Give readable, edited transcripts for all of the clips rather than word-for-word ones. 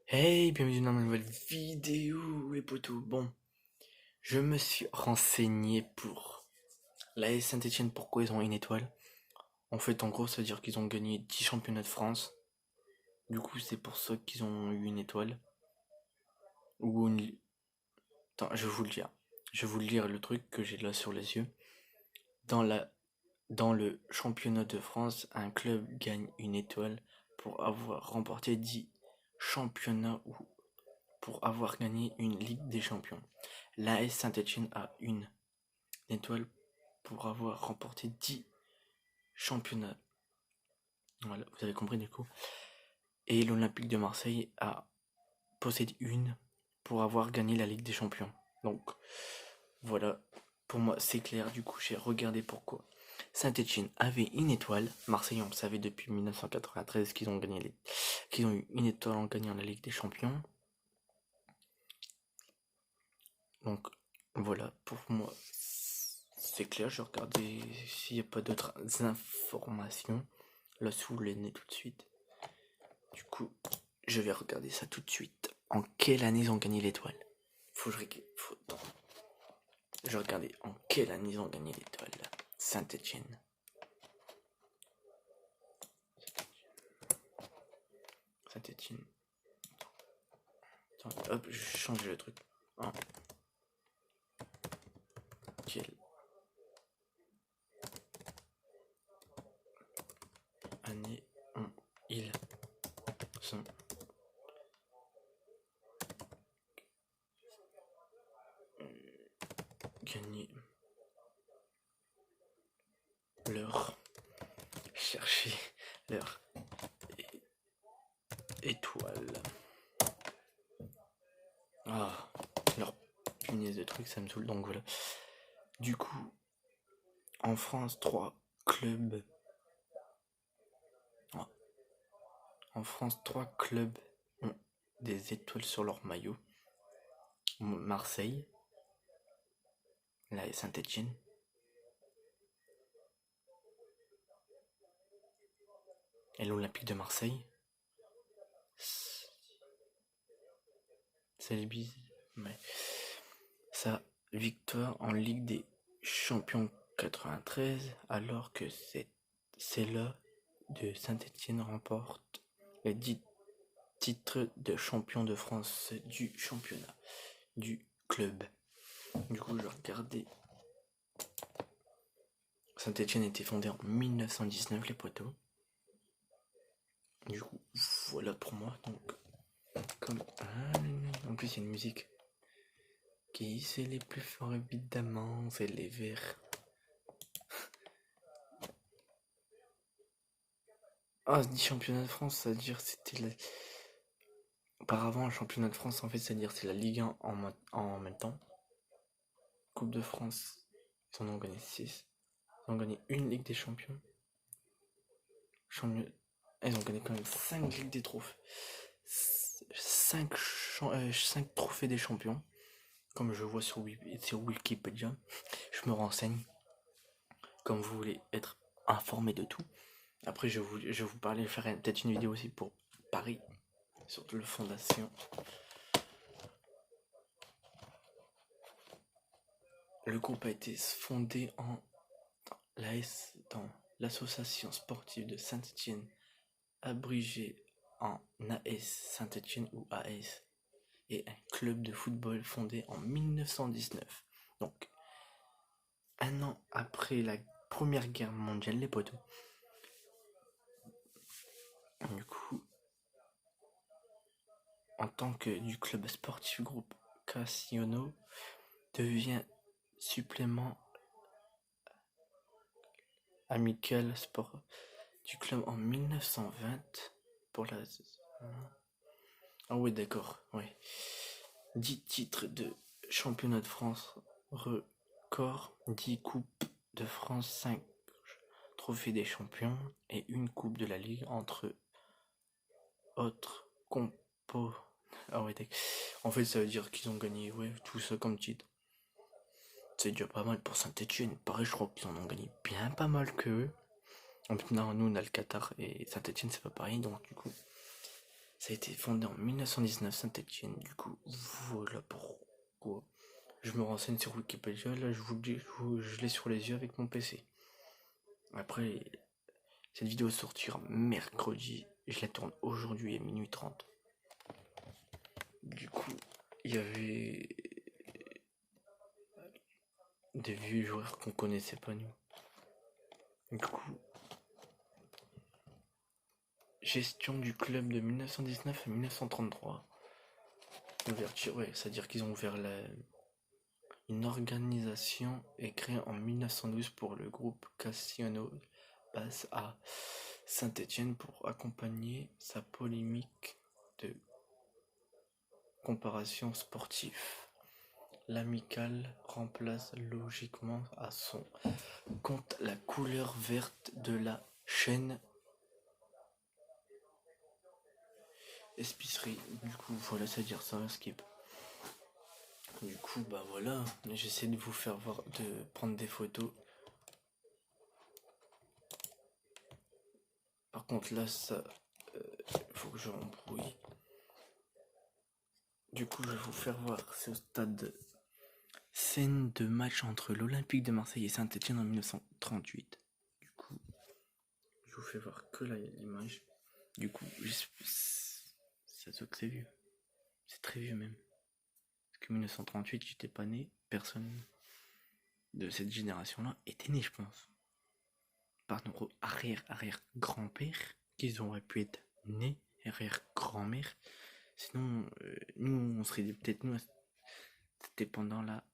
Hey, bienvenue dans ma nouvelle vidéo, les potos. Bon, je me suis renseigné pour l'AS Saint-Etienne, pourquoi ils ont une étoile. En fait, en gros, ça veut dire qu'ils ont gagné 10 championnats de France. Du coup, c'est pour ça qu'ils ont eu une étoile. Ou une... Attends, je vais vous le dire. Je vais vous lire le truc que j'ai là sur les yeux. Dans la... Dans le championnat de France, un club gagne une étoile pour avoir remporté 10 championnats ou pour avoir gagné une Ligue des Champions. L'AS Saint-Etienne a une étoile pour avoir remporté 10 championnats. Voilà, vous avez compris du coup. Et l'Olympique de Marseille a possédé une pour avoir gagné la Ligue des Champions. Donc voilà, pour moi c'est clair, du coup j'ai regardé pourquoi. Saint-Etienne avait une étoile, Marseille on le savait depuis 1993 qu'ils ont eu une étoile en gagnant la Ligue des Champions. Donc voilà, pour moi c'est clair, je regardais s'il n'y a pas d'autres informations là sous le nez tout de suite. Du coup, je vais regarder ça tout de suite. En quelle année ils ont gagné l'étoile? Faut que je regardais en quelle année ils ont gagné l'étoile. Saint-Etienne. Saint-Etienne. Attends, hop, je change le truc. En quelle année ils sont gagné leur chercher leur étoile. Ah, leur punaise de trucs, ça me saoule. Donc voilà. Du coup, en France, 3 clubs. En France, 3 clubs ont des étoiles sur leur maillot. Marseille, la Saint-Etienne, et l'Olympique de Marseille. C'est bizarre, mais sa victoire en Ligue des Champions 93, alors que c'est là de Saint-Etienne remporte les 10 titres de champion de France du championnat du club. Du coup, je regardais. Saint-Etienne a été fondé en 1919, les poteaux. Du coup, voilà pour moi. Donc, comme en plus, il y a une musique. Qui c'est les plus forts évidemment, c'est les Verts. Ah, 10 championnat de France, c'est-à-dire c'était auparavant le championnat de France en fait, c'est-à-dire c'est la Ligue 1 en même temps. Coupe de France, ils en ont gagné 6. Ils ont gagné une Ligue des Champions. Ils ont gagné quand même 5 Ligues des Trophées. 5 trophées des champions. Comme je vois sur Wikipédia. Je me renseigne. Comme vous voulez être informé de tout. Après, je vais vous parler, faire peut-être une vidéo aussi pour Paris, sur le fondation. Le groupe a été fondé dans l'association sportive de Saint-Etienne, abrégé en AS Saint-Etienne ou AS, et un club de football fondé en 1919. Donc, un an après la Première Guerre mondiale, les potos. Du coup, en tant que du club sportif groupe Cassino devient supplément amical sport du club en 1920 pour la... Ah oui d'accord, ouais. 10 titres de championnat de France, record, 10 coupes de France, 5 trophées des champions et une coupe de la Ligue entre autres compos. Ah ouais d'accord. En fait ça veut dire qu'ils ont gagné tout ça comme titre. C'est déjà pas mal pour Saint-Etienne. Pareil, je crois qu'ils en ont gagné bien pas mal que eux. En plus, non, nous on a le Qatar et Saint-Etienne c'est pas pareil, donc du coup Ça a été fondé en 1919, Saint-Étienne. Du coup, voilà pourquoi. Je me renseigne sur Wikipédia. Là, je vous le dis, je l'ai sur les yeux avec mon PC. Après, cette vidéo sortira mercredi. Je la tourne aujourd'hui à minuit 30. Du coup, il y avait des vieux joueurs qu'on connaissait pas nous. Du coup, gestion du club de 1919 à 1933. Ouverture, ouais, c'est-à-dire qu'ils ont ouvert une organisation est créée en 1912 pour le groupe Cassiano passe à Saint-Étienne pour accompagner sa polémique de comparaison sportive. L'amicale remplace logiquement à son compte la couleur verte de la chaîne épicerie. Du coup, voilà, c'est-à-dire ça, skip. Du coup, bah voilà, j'essaie de vous faire voir, de prendre des photos. Par contre, là, ça, faut que je rembrouille. Du coup, je vais vous faire voir, c'est au stade. Scène de match entre l'Olympique de Marseille et Saint-Étienne en 1938. Du coup, je vous fais voir que l'image. Du coup, ça se voit que c'est vieux. C'est très vieux même. Parce que 1938, j'étais pas né. Personne de cette génération-là était né, je pense. Par nos arrière-arrière-grand-père, qu'ils auraient pu être nés, arrière-grand-mère. Sinon, nous, on serait peut-être nous. C'était pendant la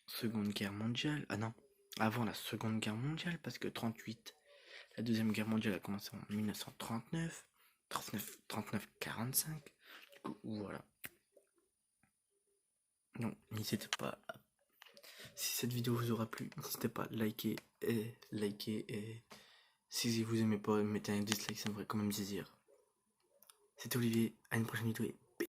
Seconde Guerre mondiale. Ah non, avant la Seconde Guerre mondiale, parce que 38, la Deuxième Guerre mondiale a commencé en 1939, 39-45. Du coup, voilà. Donc, n'hésitez pas. Si cette vidéo vous aura plu, n'hésitez pas à liker et si vous aimez pas, mettez un dislike, ça me ferait quand même plaisir. C'était Olivier, à une prochaine vidéo.